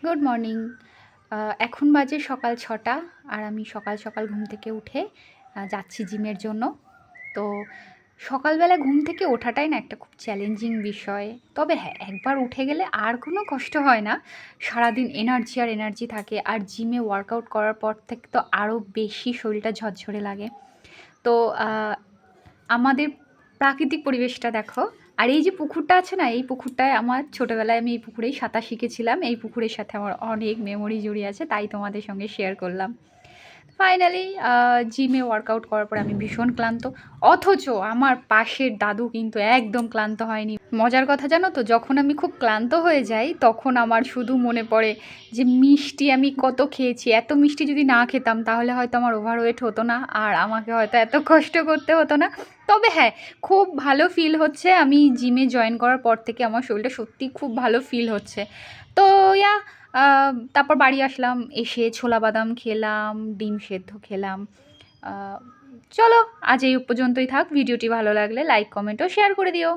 Good morning. এখন বাজে সকাল ৬টা আর আমি সকাল সকাল ঘুম থেকে উঠে যাচ্ছি জিমের জন্য। তো সকালবেলা ঘুম থেকে ওঠাটাই না একটা খুব চ্যালেঞ্জিং বিষয়। তবে হ্যাঁ, একবার উঠে গেলে আর কোনো কষ্ট হয় না। সারাদিন এনার্জি আর এনার্জি থাকে। আর জিমে ওয়ার্কআউট করার পর থেকে তো আরও বেশি শরীরটা ঝরঝরে লাগে। তো আমাদের প্রাকৃতিক পরিবেশটা দেখো। আর এই যে পুকুরটা আছে না, এই পুকুরটায় আমার ছোটোবেলায় আমি এই পুকুরেই সাঁতার শিখেছিলাম। এই পুকুরের সাথে আমার অনেক মেমোরি জড়িয়ে আছে, তাই তোমাদের সঙ্গে শেয়ার করলাম। ফাইনালি জিমে ওয়ার্কআউট করার পর আমি ভীষণ ক্লান্ত। অথচ আমার পাশের দাদু কিন্তু একদম ক্লান্ত হয়নি। মজার কথা জানো তো, যখন আমি খুব ক্লান্ত হয়ে যাই তখন আমার শুধু মনে পড়ে যে মিষ্টি আমি কত খেয়েছি। এত মিষ্টি যদি না খেতাম তাহলে হয়তো আমার ওভারওয়েট হতো না, আর আমাকে হয়তো এত কষ্ট করতে হতো না। তবে হ্যাঁ, খুব ভালো ফিল হচ্ছে। আমি জিমে জয়েন করার পর থেকে আমার শরীরটা সত্যিই খুব ভালো ফিল হচ্ছে। তো তারপর বাড়ি আসলাম, এসে ছোলা বাদাম খেলাম, ডিম সেদ্ধ খেলাম। চলো, আজ এই পর্যন্তই থাক। ভিডিওটি ভালো লাগলে লাইক, কমেন্ট ও শেয়ার করে দিও।